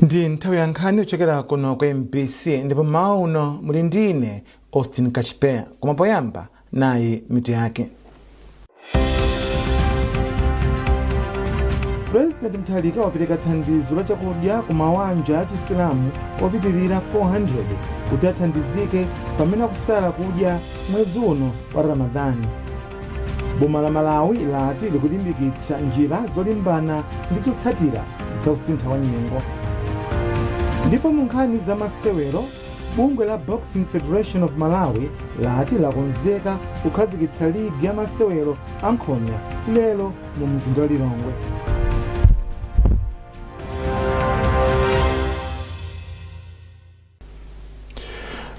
Ndi nthawi ya nkhani uchokera kuno kwa MBC ndipo mmawa uno muli ndine Austin Kachipea koma poyamba nayi mitu yake. President Mthalika wapereka thandizo la chakudya ku mabanja a Chisilamu opitirira 400 kuti athandizike pamene akusala kudya mwezi uno wa Ramadhani. Boma la Malawi lati likulimbikitsa njira zolimbana ndi zotsatira za kusintha kwa nyengo. Ndipo mu nkhani za masewero, bungwe la Boxing Federation of Malawi lati lakonzeka kukhazikitsa ligi ya masewero a nkhonya lero mu mzinda wa Lilongwe.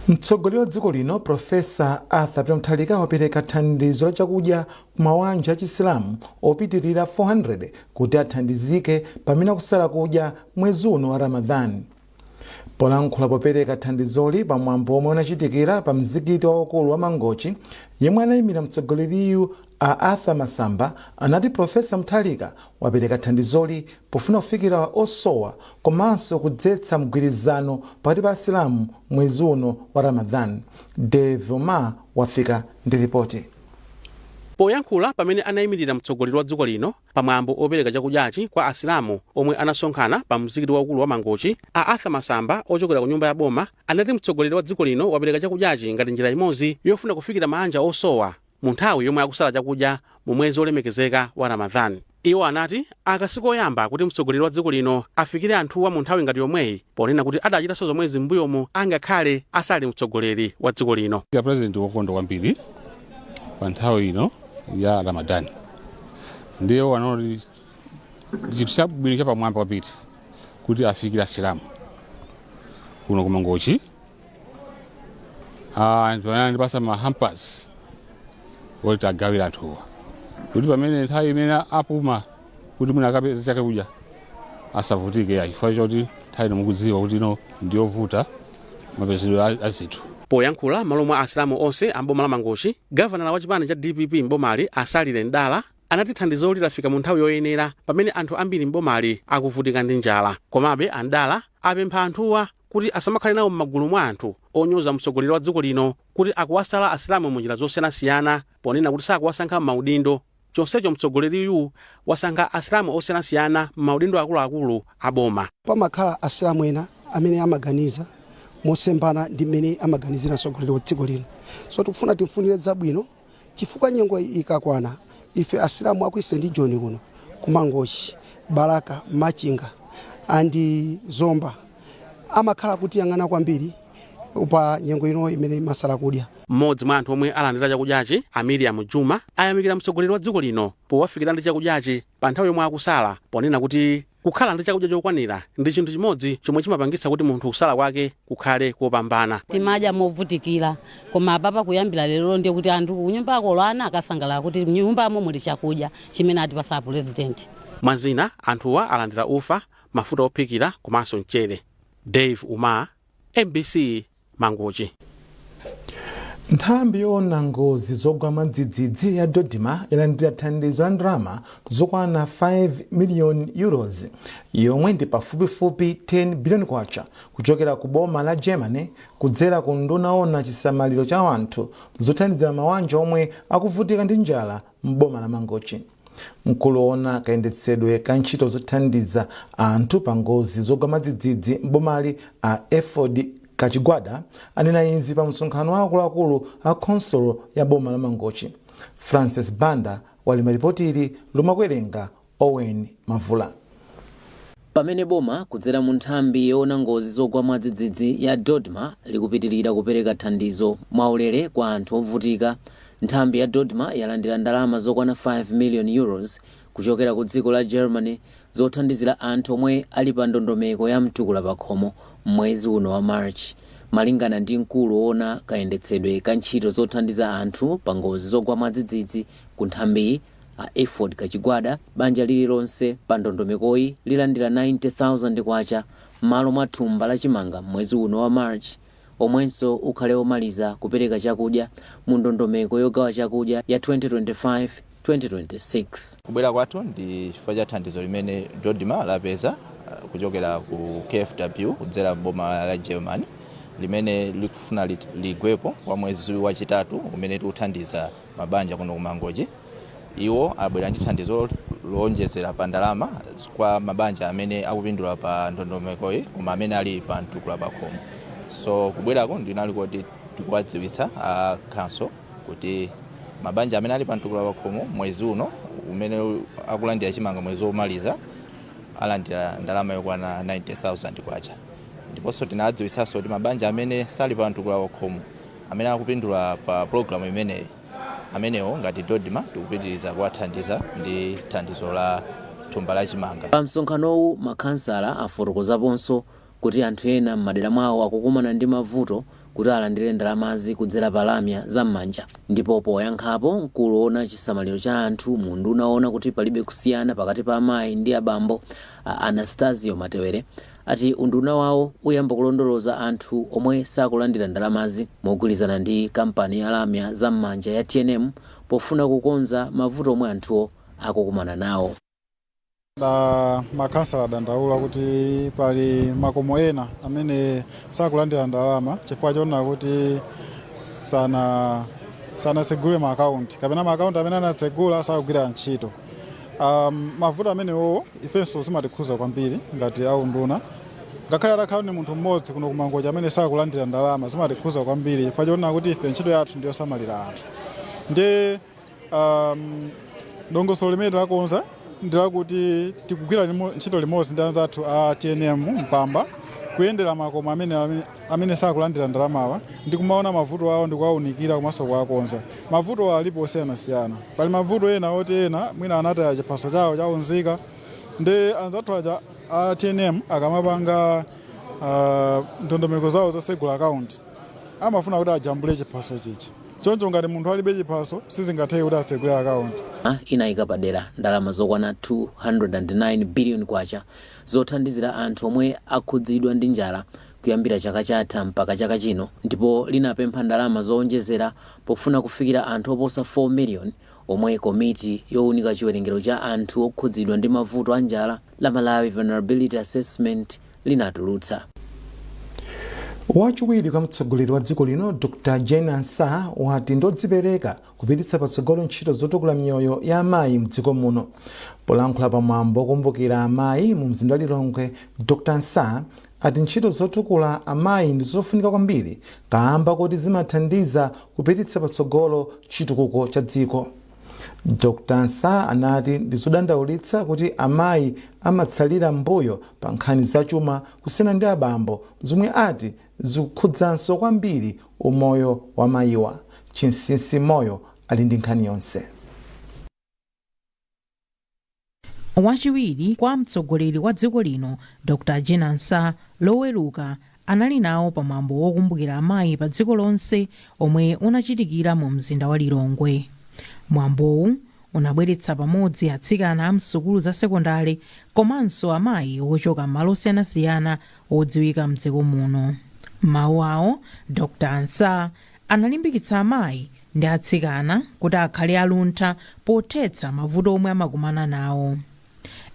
Mtsogoleri wa dziko lino Profesa Arthur Mthalika wapereka thandizo la chakudya ku mabanja a Chisilamu opitirira 400 kuti athandizike pamene akusala kudya mwezi uno wa Ramadhani. Polankhula popereka thandizoli pamwambo omwe unachitikira pa mzikiti waukulu wa Mangochi, yemwe anayimira mtsogoleriyu a Arthur Masamba anati Profesa Mthalika wapereka thandizoli pofuna kufikira osowa komanso kudzetsa mgwirizano pakati pa Asilamu mwezi uno wa Ramadhani. Dave Oma wafika ndi ripoti. Poyankhula pamene anayimirira mtsogoleri wa dziko lino pamwambo opereka chakudyachi kwa Asilamu omwe anasonkhana pa mzikiti waukulu wa Mangochi, a Arthur Masamba ochokera ku nyumba ya boma anati mtsogoleri wa dziko lino wapereka chakudyachi ngati njira imodzi yofuna kufikira mabanja osowa mu nthawi yomwe akusala chakudya mu mwezi olemekezeka wa Ramadhani. Iwo anati akasiku oyamba kuti mtsogoleri wa dziko lino afikire anthuwa mu nthawi ngati yomweyi, ponena kuti adachitanso zomwezi m'mbuyomu angakhale asali mtsogoleri wa dziko lino. President wokondwa kwambiri pa nthawi ino ya Ramadhani ndiyo wanoti chinthu chabwino pamwamba kwambiri kuti afikire Asilamu kuno ku Mangochi. Ndipasa mahampers kuti agawira anthuwa kuti pamene nthawi imene apuma kuti mwina akapeza chakudya asavutike, chifukwa choti nthawi ino mukudziwa kuti ino ndiyovuta mapezedwe a zinthu. Poyankhula malo mwa Asilamu onse amboma la Mangochi, gavana wa chipani cha DPP mbomali Asalire Ndala anati thandizoli lafika mu nthawi yoyenera pamene anthu ambiri mbomali akuvutika ndi njala. Komabe Andala apempha anthuwa kuti asamakhale nawo m'magulu mwa anthu onyoza mtsogoleri wa dziko lino kuti akuwasala Asilamu mu njira zosiyanasiyana, ponena kuti sakuwasankha m'maudindo. Chonsecho mtsogoleriyu wasankha Asilamu osiyanasiyana m'maudindo akuluakulu a boma. Pamakhala Asilamu ena amene amaganiza mosembana ndi mmene amaganizira mtsogoleri wa dziko lino. So tikufuna timfunire zabwino chifukwa nyengo ikakwana ife Asilamu akuise ndi John kuno ku Mangochi, Baraka, Machinga andi Zomba amakhala kuti yang'ana kwambiri pa nyengo ino imene masala kudya. Mmodzi mwa anthu omwe alandira chakudyachi, Miriam Juma, ayamikira mtsogoleri wa dziko lino powafikira ndi chakudyachi pa nthawi yomwe akusala, ponena kuti kukhala ndi chakudya chokwanira ndi chinthu chimodzi chomwe chimapangitsa kuti munthu kusala kwake kukhale kopambana. Timadya movutikira koma papa kuyambira lero ndiye kuti anthu kunyumba akolana akasangalala kuti nyumbamo muli chakudya chimene atipasa president. Mwazina anthuwa alandira ufa, mafuta ophikira komanso mchere. Dave Uma, MBC Mangochi. Nthambi yoona ngozi zogwa mwadzidzidzi ya Dodima yalandira thandizo la ndalama zokwana 5 million euros, yomwe ndi pafupifupi 10 billion kwacha kuchokera ku boma la Germany kudzera ku nduna yoona chisamaliro cha anthu zothandizira mabanja omwe akuvutika ndi njala m'boma la Mangochi. Mkulu woona kayendetsedwe ka ntchito zothandiza anthu pa ngozi zogwa mwadzidzidzi m'bomali a Efford Kachigwada anena izi pa msonkhano wa akuluakulu a konsolo ya boma la Mangochi. Francis Banda wali maripoti lomwe akuwerenga Owen Mavula. Pamene boma kudzera mu nthambi yoona ngozi zogwa mwadzidzidzi ya Dodma likupitirira kupereka thandizo mwaulere kwa anthu ovutika, nthambi ya Dodma yalandira ndalama zokwana 5 million euros kuchokera ku dziko la Germany zothandizira anthu omwe ali pa ndondomeko ya mtukula pakhomo mwezi uno wa March. Malingana ndi mkulu woona kayendetsedwe ka ntchito zothandiza anthu pa ngozi zogwa mwadzidzidzi ku nthambi a Efford Kachigwada, banja lililonse pa ndondomekoyi lilandira 90,000 kwacha malo mwa thumba la chimanga mwezi uno wa March, omwenso ukhale omaliza kupereka chakudya mu ndondomeko yogawa chakudya ya 2025-2026. Kubwera kwathu ndi chifukwa cha thandizo limene Dodima lapeza kuchokera ku KFW kudzera boma la Germany limene likufuna ligwepo kwa mwezi wachitatu umene tikuthandiza mabanja kuno kumangochi. Iwo abwera ndi thandizo lonjezera pa ndalama kwa mabanja amene akupindula pa ndondomekoyi koma amene ali pa mtukula pa khomo. So kubwerako ndinali kuti tikuwadziwitsa a council kuti mabanja amene ali pa mtukula pa khomo mwezi uno umene akulandira chimanga mwezi womaliza alandira ndalama yokwana 90,000 kwacha. Ndiponso tinadziwitsanso kuti mabanja amene sali pa mtukula pa khomo amene akupindula pa program imeneyi amenewo ngati Dodma tikupitiriza kuwathandiza ndi thandizo la thumba la chimanga. Pa msonkhanowu makhansala afotokozaponso kuti anthu ena m'madera mwawo akukumana ndi mavuto kuti alandire ndalamazi kudzera pa lamya za m'manja. Ndipo poyankhapo mkulu woona chisamaliro cha anthu mu nduna woona kuti palibe kusiyana pakati pa amayi ndi abambo Anastasio Matewere ati unduna wawo uyamba kulondoloza anthu omwe sakulandira ndalamazi mogwirizana ndi kampani ya lamya za m'manja ya TNM pofuna kukonza mavuto omwe anthuwo akukumana nawo. Makhansala adandaula kuti pali makomo ena amene sakulandira ndalama chifukwa choona kuti sanasegule ma account kapena ma account amene anatsegula sakugwira ntchito. Mavuto amenewo ifenso zimatikhuza kwambiri ngati aunduna. Ngakhale atakhala ni munthu mmodzi kuno kumangochi amene sakulandira ndalama zimatikhuza kwambiri chifukwa choona kuti ife ntchito yathu ndiyo samalira anthu. Ndi dongosolo limene takonza ndilakuti tikugwira ntchito limodzi ndi anzathu a TNM mpamba kuyendera makomo amene sakulandira ndalamawa ndi kumaona mavuto awo ndi kuwaunikira komanso kuwakonza. Mavuto alipo osiyanasiyana. Pali mavuto ena oti ena mwina anataya chiphaso chawo chaunzika ndi anzathu aja a TNM akamapanga ndondomeko zawo zosegula account amafuna kuti ajambule chiphaso chichi. Choncho ngati munthu alibe chiphaso sizingatheke kuti asegule account. Inayika padera ndalama zokwana 209 billion kwacha zothandizira anthu omwe akhudzidwa ndi njala kuyambira chaka chatha mpaka chaka chino, ndipo linapempha ndalama zowonjezera pofuna kufikira anthu oposa 4 million omwe komiti yowunika chiwerengero cha anthu okhudzidwa ndi mavuto a njala la Malawi Vulnerability Assessment linatulutsa. Wachiwiri kwa mtsogoleri wa dziko lino Dr. Jane Ansah wati ndodzipereka kupititsa patsogolo ntchito zotukula miyoyo ya amayi mdziko muno. Polankhula pamwambo kumbukira amayi mu mzinda wa Lilongwe, Dr. Ansah ati ntchito zotukula amayi ndi zofunika kwambiri kamba kuti zimathandiza kupititsa patsogolo chitukuko cha dziko. Dr. Ansah anati ndizodandaulitsa kuti amayi amatsalira mbuyo pa nkhani zachuma kusiyana ndi abambo zomwe ati zikukhudzanso kwambiri umoyo wa mayiwa. Chinsinsi Moyo ali ndi nkhani yonse. Wachiwiri kwa mtsogoleri wa dziko lino Dr. Jane Ansah loweruka anali nawo pamwambo wokumbukira amayi pa dziko lonse omwe unachitikira mu mzinda wa Lilongwe. Mwambowu unabweretsa pamodzi atsikana a msukulu za sekondari komanso amayi ochoka m'malo osiyanasiyana odziwika mdziko muno. Mawu awo Dr. Ansah analimbikitsa amayi ndi atsikana kuti akhale aluntha pothetsa mavuto omwe amakumana nawo.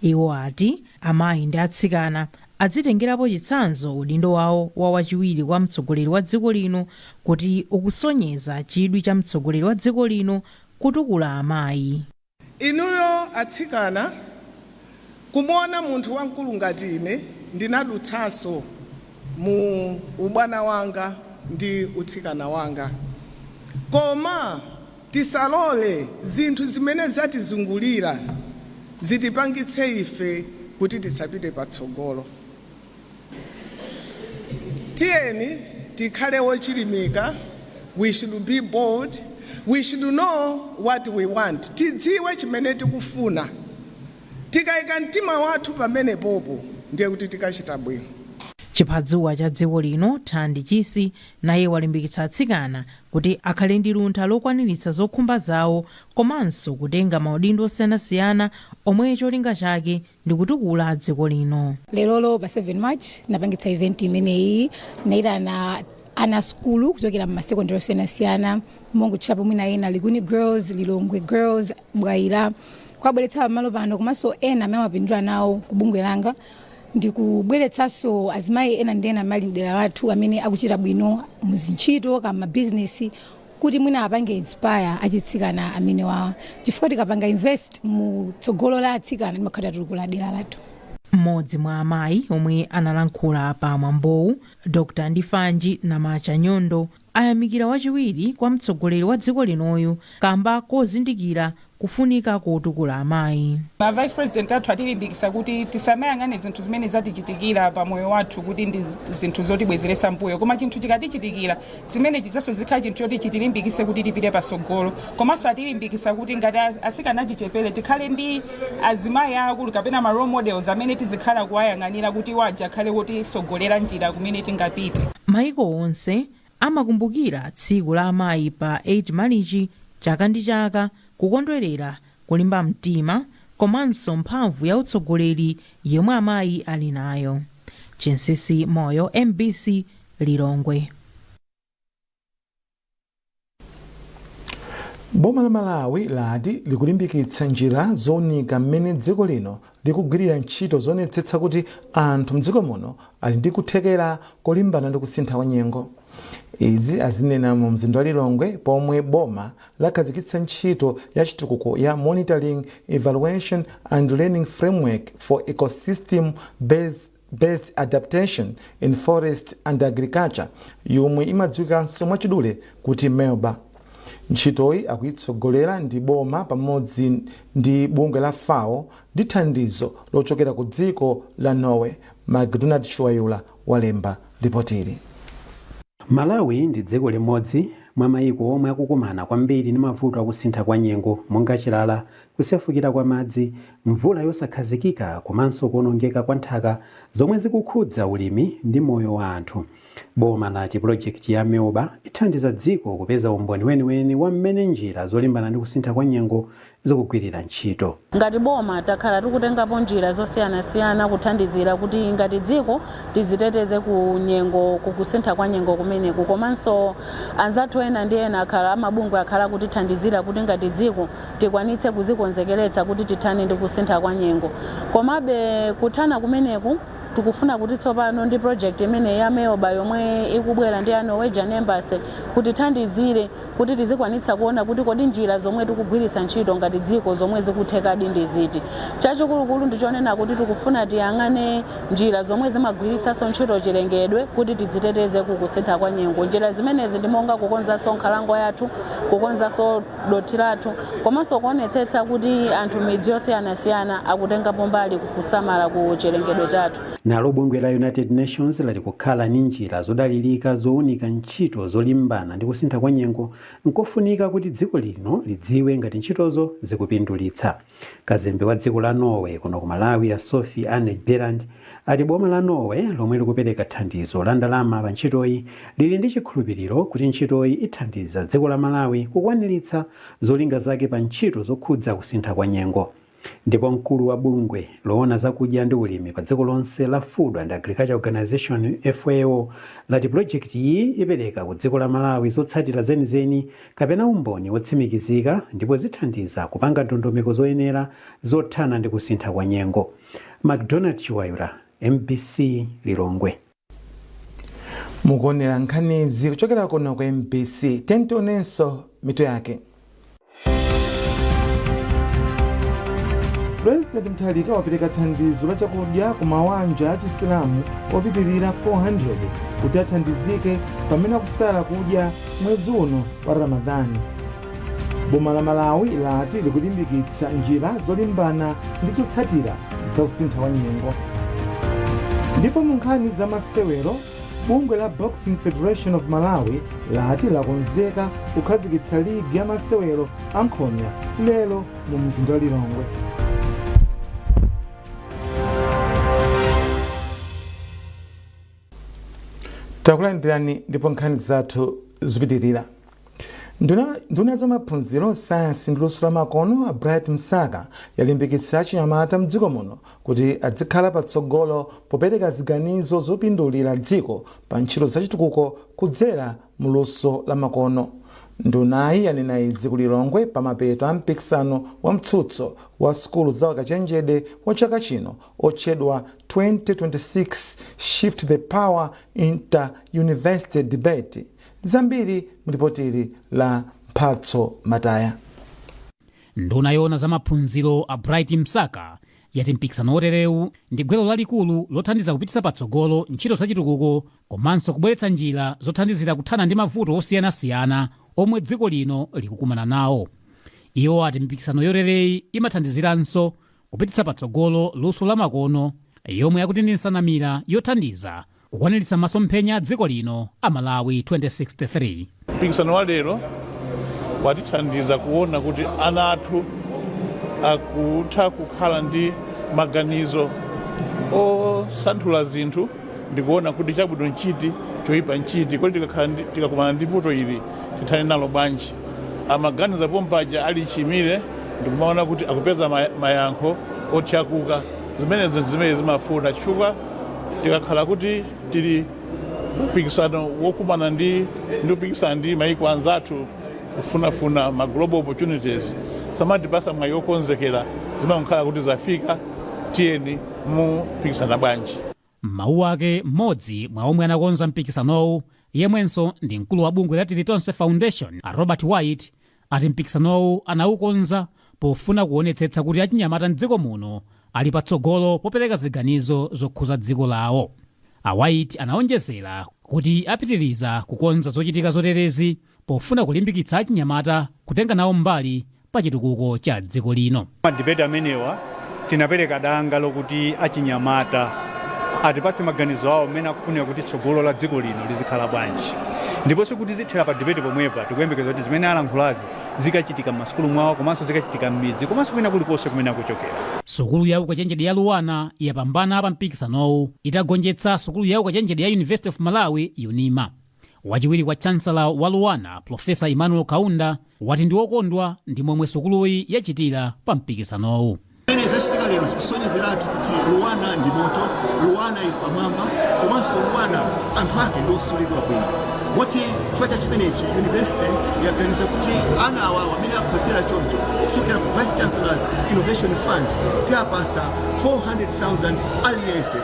Iwo ati amayi ndi atsikana adzitengerapo chitsanzo udindo wawo wa wachiwiri kwa mtsogoleri wa dziko lino kuti ukusonyeza chidwi cha mtsogoleri wa dziko lino kutukula amayi. Inuyo atsikana kumona munthu wankulu ngati ine ndinadutsanso mu ubwana wanga ndi utsikana wanga. Koma tisalole zinthu zimene zatizungulira zitipangitse ife kuti tisapite patsogolo. Tiyeni tikhale wochilimika. We should be bold. We should know what we want. Tidziwe chimene tikufuna. Tikayika mtima wathu pamene popo ndiye kuti tikachita bwino. Chiphadziwa cha dziko lino Thandi Chisi naye walimbikitsa atsikana kuti akhale ndi luntha lokwaniritsa zokhumba zawo komanso kutenga maudindo osiyanasiyana omwe cholinga chake ndi kutukula dziko lino. Lero pa 7 March napangitsa event imeneyi naitana ana skulu kuchokera mu secondary osiyanasiyana mongo chilapo mwina ena Liguni Girls, Lilongwe Girls, Bwaila kwabweretsa malo pano komanso ena amene amapindula nawo kubungwe langa ndikubweretsanso azimayi ena ndi ena mali mdera lathu amene akuchita bwino muzintchito kama bizinesi kuti mwina apange inspire achitsikana amene wawa chifukwa tikapanga invest mu tsogolo la atsikana ndimakhala tikula dera lathu. Mmodzi mwa amayi omwe analankhula pa mwambowu Dr. Ndifanji Namacha Nyondo ayamikira wachiwiri kwa mtsogoleri wa dziko linoyu kamba kozindikira kufunika kotukula amayi. Ma vice president athu atilimbikisa kuti tisamayang'ane zinthu zimene zatichitikira pa moyo wathu kuti ndi zinthu zotibwezeresa mbuyo, koma chinthu chikatichitikira zimene chizaso zikhala chinthu choti chitilimbikise kuti tipite pasogolo. Komanso atilimbikisa kuti ngati asikana achichepere tikhale ndi azimayi akulu kapena ma role models amene tizikhala kuwayang'anira kuti waja akhale wotisogolera njira kumene tingapite. Maiko onse amakumbukira tsiku la amayi pa 8 Marichi chaka ndi chaka kukondwerera kulimba mtima komanso mphamvu ya utsogoleri yomwe amayi ali nayo. Chinsisi Moyo, MBC, Lilongwe. Boma la Malawi lati likulimbikitsa njira zonika mmene dziko lino likugwirira ntchito zonetsetsa kuti anthu mdziko muno ali ndi kuthekera kolimbana ndi kusintha kwa nyengo. Izi azinena mu mzinda wa Lilongwe pomwe boma lakhazikitsa ntchito ya chitukuko ya Monitoring, Evaluation and Learning Framework for Ecosystem Based Adaptation in Forest and Agriculture yomwe imadziwikanso mwachidule kuti MELBA. Ntchitoyi akuyitsogolera ndi boma pamodzi ndi bungwe la FAO ndi thandizo lochokera ku dziko la Norway. McDonald Chiwayula walemba ripotiri. Malawi ndi dziko limodzi mwa mayiko omwe akukumana kwambiri ndi mavuto akusintha kwa nyengo monga chilala, kusefukira kwa madzi, mvula yosakhazikika komanso kuonongeka kwa nthaka zomwe zikukhudza ulimi ndi moyo wa anthu. Boma lati project ya MELBA ithandiza dziko kupeza umboni weniweni wa mmene njira zolimbana ndi kusintha kwa nyengo zikugwirira ntchito. Ngati boma takhala tikutengapo njira zosiyanasiyana kuthandizira kuti ngati dziko tiziteteze ku nyengo kukusintha kwa nyengo kumeneku, komanso anzathu ena ndi ena akhala amabungwe akhala kutithandizira kuti ngati dziko tikwanitse kuzikonzekeretsa kuti tithane ndi kusintha kwa nyengo. Komabe kuthana kumeneku tikufuna kuti tsopano ndi project imene ya MELBA yomwe ikubwera ndi Norwegian Embassy kuti thandizire kuti tizikwanitsa kuona kuti kodi njira zomwe tikugwiritsa ntchito ngati dziko zomwe zikuthekadi ndi ziti. Chachikulu ndichonena kuti tikufuna tiyang'ane njira zomwe zimagwiritsanso ntchito chilengedwe kuti tidziteteze kukusintha kwa nyengo. Njira zimenezi ndi monga kukonzanso nkhalango yathu, kukonzanso dothi lathu, komanso kuonetsetsa kuti anthu midzi yosiyanasiyana akutengapo mbali kusamala ku chilengedwe chathu. Nalo bungwe la United Nations lali kukhala ni njira zodalirika zowunika ntchito zolimbana ndi kusintha kwa nyengo nkofunika kuti dziko lino lidziwe ngati ntchitozo zikupindulitsa. Kazembe wa dziko la Norway kuno ku Malawi ya Sophie Anne Berland ati boma la Norway lomwe likupereka thandizo la ndalama pa ntchitoyi lili ndi chikhulupiriro kuti ntchitoyi ithandiza dziko la Malawi kukwaniritsa zolinga zake pa ntchito zokhudza kusintha kwa nyengo. Ndipo mkulu wa bungwe loona zakudya ndi ulimi pa dziko lonse la Food and Agriculture Organization FAO lati project iyi ipereka ku dziko la Malawi zotsatira zenizeni kapena umboni wotsimikizika ndipo zithandiza kupanga ndondomeko zoyenera zothana ndi kusintha kwa nyengo. McDonald Chiwayula, MBC, Lilongwe. Mukuonera nkhanizi kuchokera kuno kwa MBC. Tentonenso mito yake. President Mutharika wapereka thandizo la chakudya ku mabanja a Chisilamu opitirira 400 kuti athandizike pamene akusala kudya mwezi uno wa Ramadhani. Boma la Malawi lati likulimbikitsa njira zolimbana ndi zotsatira za kusintha kwa nyengo. Ndipo mu nkhani za masewero, bungwe la Boxing Federation of Malawi lati lakonzeka kukhazikitsa ligi ya masewero a nkhonya lero mu mzinda wa Lilongwe. Takulandirani ndipo nkhani zathu zipitirira. Nduna za maphunziro, sayansi ndi luso la makono Bright Msaka yalimbikitsa achinyamata mdziko muno kuti adzikhala patsogolo popereka ziganizo zopindulira dziko pa ntchito zachitukuko kudzera mu luso la makono. Ndunayi yanena izi ku Lilongwe pamapeto a mpikisano wa mtsutso wa sukulu za ukachenjede wa chaka chino otchedwa 2026 Shift the Power Inter-University Debate. Zambiri mlipotili la Mphatso Mataya. Nduna yona za maphunziro a Bright Msaka yati mpikisano oterewu ndi gwero lalikulu lothandiza kupititsa patsogolo ntchito zachitukuko komanso kubweretsa njira zothandizira kuthana ndi mavuto osiyanasiyana omwe dziko lino likukumana nawo. Iwo ati mpikisano yotereyi imathandiziranso kupititsa patsogolo luso la makono yomwe akuti ndi nsanamira yothandiza kukwaniritsa masomphenya a dziko lino a Malawi 2063. Mpikisano wa lero watithandiza kuona kuti ana athu akutha kukhala ndi maganizo osanthula zinthu ndikuona kuti chabwino nchiti choyipa nchiti kuti tikakumana ndi vuto ili tithane nalo bwanji. Amaganiza pompaja ali chimire ndikumaona kuti akupeza mayankho otyakuka zimene zimafuna chifukwa tikakhala kuti tili mpikisano wokumana ndi upikisana ndi maiko anzathu kufunafuna ma global opportunities samatipasa mwayi okonzekera zimakhala kuti zafika tiyeni mu mpikisana bwanji. Mawu ake mmodzi mwa omwe anakonza mpikisanowu yemwenso ndi mkulu wa bungwe la Tilitonse Foundation a Robert White ati mpikisanowu anawukonza pofuna kuonetsetsa kuti achinyamata mdziko muno ali patsogolo popereka ziganizo zokhuza dziko lawo. A White anaonjezera kuti apitiriza kukonza zochitika zoterezi pofuna kulimbikitsa achinyamata kutenga nawo mbali pa chitukuko cha dziko lino. Madibeti amenewa tinapereka danga lokuti achinyamata atipatse maganizo awo amene akufunira kuti tsogolo la dziko lino lizikhala bwanji. Ndiponso kuti zithera pa dibeti pomwepa tikuyembekeza kuti zimene alankhulazi zikachitika m'masukulu mwawo komanso zikachitika m'midzi komanso kwina kulikonse kumene akuchokera. Sukulu ya ukachenjede ya Luwana yapambana pa mpikisanowu itagonjetsa sukulu ya ukachenjede ya University of Malawi UNIMA. Wachiwiri kwa chancellor wa Luwana Profesa Emmanuel Kaunda wati ndi wokondwa ndi momwe sukuluyi yachitira pa mpikisanowu. Zachitika lero zikusonyezeratu kuti Luwana ndi moto, Luwana ili pamwamba, komanso Luwana anthu ake ndi osulidwa bwino. Moti chifukwa cha chimenechi university yaganiza kuti ana awawa amene aphunzira choncho kuchokera ku Vice Chancellor's Innovation Fund tiapasa 400,000 aliyense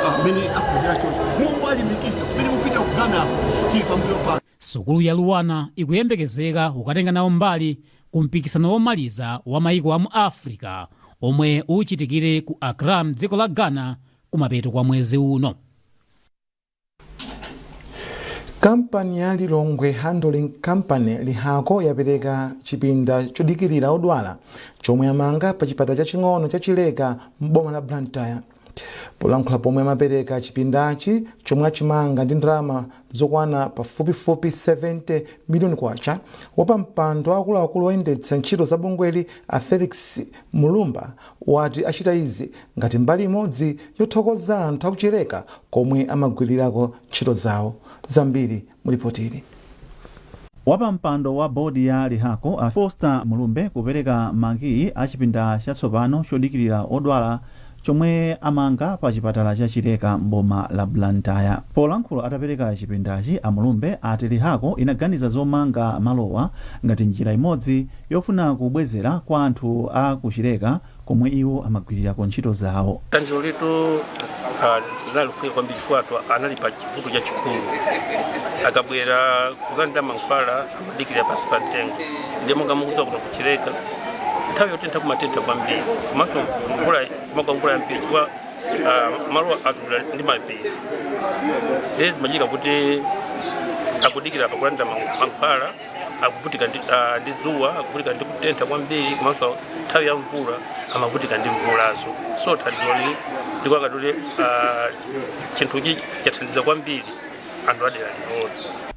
amene aphunzira choncho. Mungu alimbikitsa kumene mupita kuganapo tili pambuyo pa. Sukulu ya Luwana ikuyembekezeka kukatenga nawo mbali ku mpikisano womaliza wa maiko a mu Africa omwe uchitikire ku Accra dziko la Ghana kumapeto kwa mwezi uno. Kampani ya Lilongwe Handling Company lihako yapereka chipinda chodikirira odwala chomwe amanga pa chipatala chaching'ono chachileka m'boma la Blantyre. Polankhula pomwe amapereka chipindachi chomwe achimanga ndi ndalama zokwana pafupifupi 70 miliyoni kwacha, wapampando akuluakulu oyendetsa ntchito za bungweli a Felix Mulumba wati achita izi ngati mbali imodzi yothokoza anthu akuchileka komwe amagwirirako ntchito zawo. Zambiri mulipotili. Wapampando wa bodi ya lihako a Foster Mulumbe kupereka makiyi a chipinda chatsopano chodikirira odwala chomwe amanga pa chipatala chachileka m'boma la Blantyre. Polankhula atapereka chipindachi a Mulumbe ati lihako inaganiza zomanga malowa ngati njira imodzi yofuna kubwezera kwa anthu a kuchileka komwe iwo amagwirirako ntchito zawo. Thandizo letu linalofika kwambiri chifukwa anali pa chivuto cha chikulu akabwera kuzandira mankhwala amadikirira pansi pa mtengo ndiye monga mukudziwa kuno kuchileka nthawi yotentha kumatentha kwambiri komanso mvula yampiri chifukwa malo azula ndi mapiri ndiye zimachika kuti akudikira pakulandira mankhwala akuvutika ndi dzuwa, akuvutika ndi kutentha kwambiri komanso nthawi ya mvula amavutika ndi mvulazo. So thandizoli ndikwanga kuti chinthuchi chathandiza kwambiri anthu adera lino.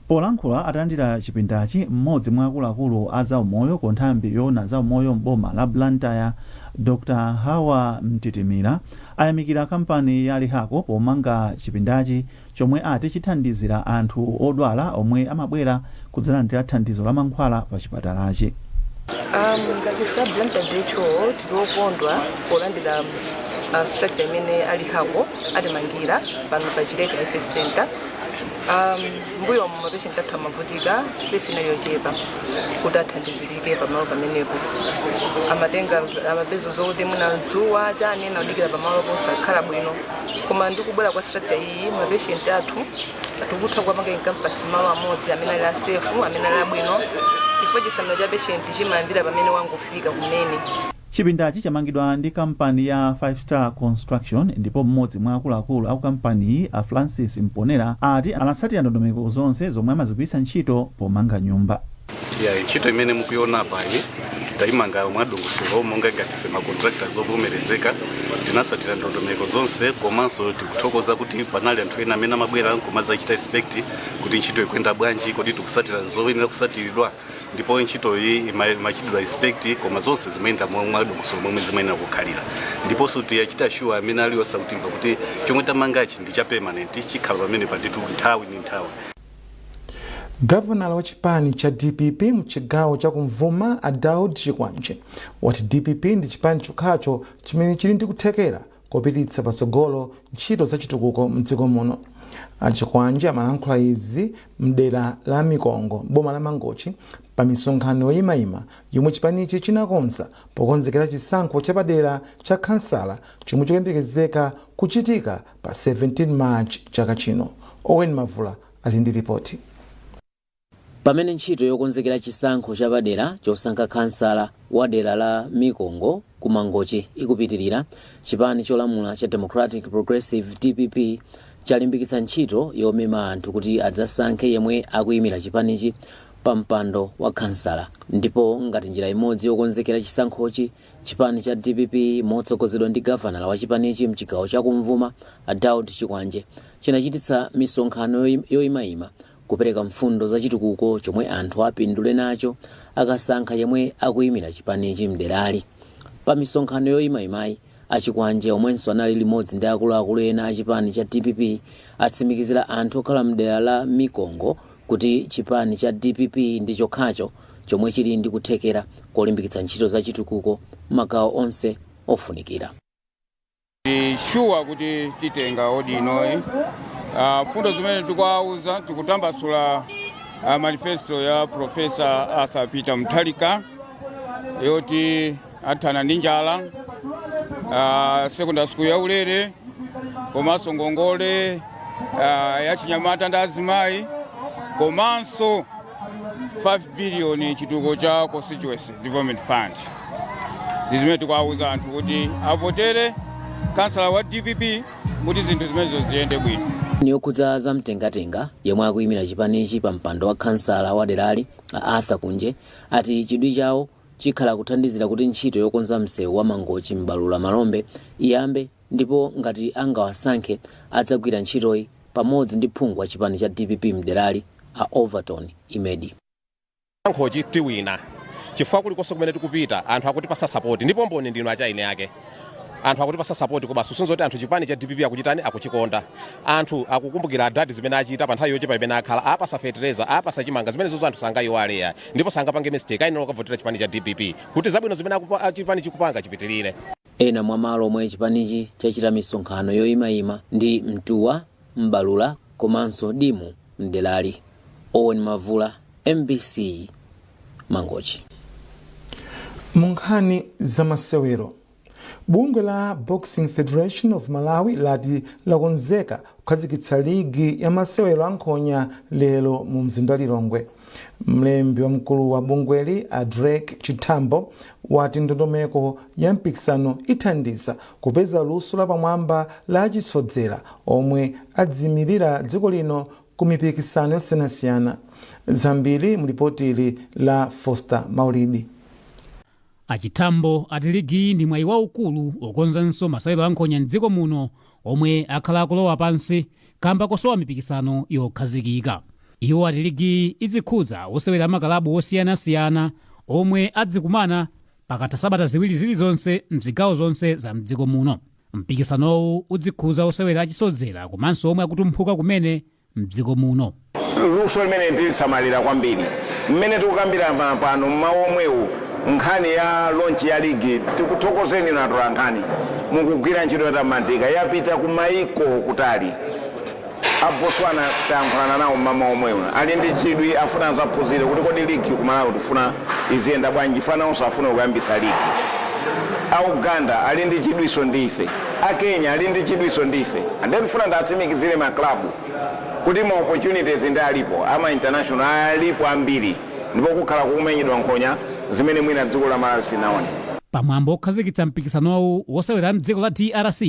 Polankhula atalandira chipindachi mmodzi mwa akuluakulu a zaumoyo ku nthambi yoona zaumoyo m'boma la Blantyre Dr. Hawa Mtitimira ayamikira kampani ya lihako pomanga chipindachi chomwe ati chithandizira anthu odwala omwe amabwera kudzalandira thandizo la mankhwala pa chipatalachi. Ngati fa Blantyre decho tikokondwa polandira structure imene alihako atimangira pano pa Chileka Health Center mbuyo mu mapatient athu amavutika space inayochepa kuti athandizirike pamalo pamenepo amatenga amapezo zokuti mwina dzuwa chani ena udikira pamalo posakhala bwino koma ndikubwera kwa structure iyi mapatient athu tikutha kupanga encompass malo amodzi amene ali safe amene ali abwino chifukwa chisamaliro cha patient chimayambira pamene wangofika kumene. chipindachi chamangidwa ndi kampani ya 5-Star Construction ndipo mmodzi mwa akuluakulu aku kampaniyi a Francis Mponera ati anatsatira ndondomeko zonse zomwe amazigwiritsa ntchito pomanga nyumba. Ntchito imene mukuiona payi tayimanga mwadongosolo monga ngati ife macontractors ovomerezeka tinatsatira ndondomeko zonse komanso tikuthokoza kuti panali anthu ena amene amabwera kumadzachita inspect kuti ntchito ikuyenda bwanji kodi tikutsatira zoyenera kusatiridwa ndipo ntchito iyi imachitidwa inspect koma zonse zimayenda mwadongosolo momwe zimayenera kukhalira ndiponso tiyachita sure amene aliyonse kutimva kuti chomwe tamangachi ndi cha permanent chikhala pamene panditu nthawi ndi nthawi. Governor wa chipani cha DPP mchigawo cha kumvuma Adaud Chikwanje wati DPP ndi chipani chokhacho chimene chili ndi kuthekera kopititsa patsogolo ntchito za chitukuko mdziko muno. Chikwanje amalankhula izi mdera la Mikongo boma la Mangochi pa misonkhano yoyimayima yomwe chipanichi chinakonza pokonzekera chisankho chapadera cha kansala chomwe chikuyembekezeka kuchitika pa 17 March chaka chino. Owen Mavula ali ndi ripoti. Pamene ntchito yokonzekera chisankho chapadera chosankha kansala wa dera la Mikongo ku Mangochi ikupitirira, chipani cholamula cha Democratic Progressive DPP chalimbikitsa ntchito yomema anthu kuti adzasankhe yemwe akuyimira chipanichi pa mpando wa kansala. Ndipo ngati njira imodzi yokonzekera chisankhochi, chipani cha DPP motsogozedwa ndi governor wa chipanichi mchigawo cha kumvuma Adaud Chikwanje chinachititsa misonkhano yoyimayima kupereka mfundo za chitukuko chomwe anthu apindule nacho akasankha yemwe akuyimira chipanichi mderali. Pa misonkhano yoyimayimayi Chikwanje omwenso anali limodzi ndi akuluakulu ena a chipani cha DPP atsimikizira anthu okhala mdera la Mikongo kuti chipani cha DPP ndi chokhacho chomwe chili ndi kuthekera kolimbikitsa ntchito za chitukuko magawo onse ofunikira. Shuwa kuti titenga odi inoyi fundo zimene tikuwauza tikutambasula manifesto ya Professor Arthur Peter Mutharika yoti athana ndi njala, secondary school ya ulere komanso ngongole ya chinyamata ndi azimayi komanso 5 billion chitukuko cha constituency development fund. Zimene tikuwauza anthu kuti avotere kansala wa DPP kuti zinthu zimenezo ziyende bwino. Niyokhudza za mtengatenga yemwe akuyimira chipanichi pa mpando wa kansala wa derali Arthur Kunje ati chidwi chawo chikhala kuthandizira kuti ntchito yokonza msewu wa Mangochi Mbalula Malombe iyambe, ndipo ngati angawasankhe adzagwira ntchitoyi pamodzi ndi phungu wa chipani cha DPP mderali Overton Imedi. Mangochi tiwina chifukwa kulikonse kumene tikupita anthu akuti pasa support ndipo mboni ndino achaine yake. Anthu akuti pasa support kuba susunzo kuti anthu chipani cha DPP akuchitani akuchikonda. Anthu akukumbukira adadi zimene achita pa nthawi yochepa imene akhala apasa fertilizer apasa chimanga zimene zozo anthu sangayiwaleya ndipo sangapange mistake ayinena kuvotera chipani cha DPP kuti zabwino zimene chipani chikupanga chipitirire. Ena mwa malo omwe chipanichi chachita misonkhano yoyimayima ndi Mtuwa, Mbalula komanso Dimu mdelali. Owen Mavula, MBC, Mangochi. Nkhani za masewero. Bungwe la Boxing Federation of Malawi lati lakonzeka kukhazikitsa ligi ya masewero ankhonya lero mu mzinda Lilongwe. Mlembi wamkulu wa bungweli Drake Chitambo wati ndondomeko ya mpikisano ithandiza kupeza luso la pamwamba la chisodzera omwe adzimirira dziko lino ku mipikisano yosiyanasiyana. Zambiri mlipoti la Foster Maulidi. Chitambo ati ligi ndi mwayi waukulu okonzanso masewero ankhonya mdziko muno omwe akhala akulowa pansi kamba kosowa mipikisano yokhazikika. Iwo ati ligi idzikhudza osewera makalabu osiyanasiyana omwe adzikumana pakatha sabata ziwiri zilizonse mzigawo zonse za mdziko muno. Mpikisanowu udzikhudza osewera achisodzera komanso omwe akutumphuka kumene mdziko muno. Luso limene tilisamalira kwambiri mmene tikukambira pano mmawa omwewu nkhani ya launch ya ligi tikuthokozeni natola nkhani mukugwira ntchito yotamandika yapita ku maiko kutali a Botswana tayankhulana nawo Mamawa omwewa ali ndi chidwi afuna zaphunzire kuti kodi ligi Kumalawi tifuna iziyenda bwanji fananso afuna kuyambisa ligi. A Uganda ali ndi chidwiso ndife, a Kenya ali ndi chidwiso ndife, and then tifuna ndatsimikizire maklabu kuti ma opportunities ndi alipo, ama international alipo ambiri, ndipo kukhala kumenyedwa nkhonya zimene mwina dziko la Malawi sinaone. Pamwambo okhazikitsa mpikisanowu wosewera mdziko la DRC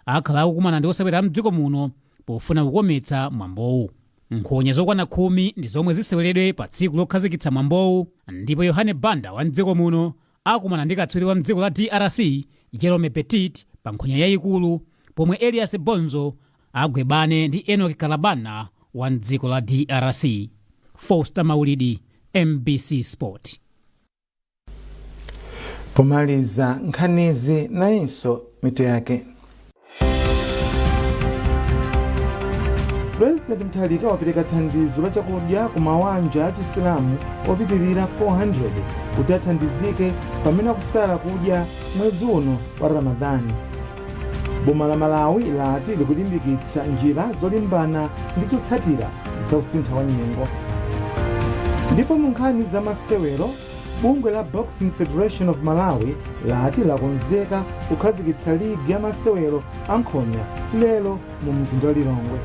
akhala akukumana ndi osewera mdziko muno pofuna kukometsa mwambowu. Nkhonya zokwana 10 ndi zomwe ziseweredwe pa tsiku lokhazikitsa mwambowu, ndipo Yohane Banda wa mdziko muno akumana ndi katswiri wa mdziko la DRC Jerome Petit pa nkhonya yayikulu, pomwe Elias Bonzo agwebane ndi Enoch Kalabana wa mdziko la DRC. Foster Maulidi, MBC Sport. Pomaliza nkhanizi nainso mito yake. President Mutharika wapereka thandizo la chakudya ku mabanja a Chisilamu opitirira 400 kuti athandizike pamene akusala kudya mwezi uno wa Ramadhani. Boma la Malawi lati likulimbikitsa njira zolimbana ndi zotsatira za kusintha kwa nyengo. Ndipo mu nkhani za masewero, bungwe la Boxing Federation of Malawi lati lakonzeka kukhazikitsa ligi ya masewero ankhonya lero mu mzinda wa Lilongwe.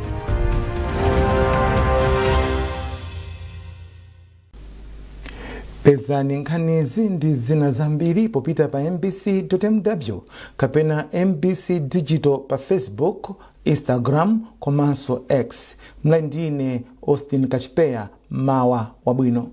Pezani nkhanizi ndi zina zambiri popita pa mbc.mw kapena MBC Digital pa Facebook, Instagram komanso X. Mlandine Austin Kachipeya, mawa wabwino.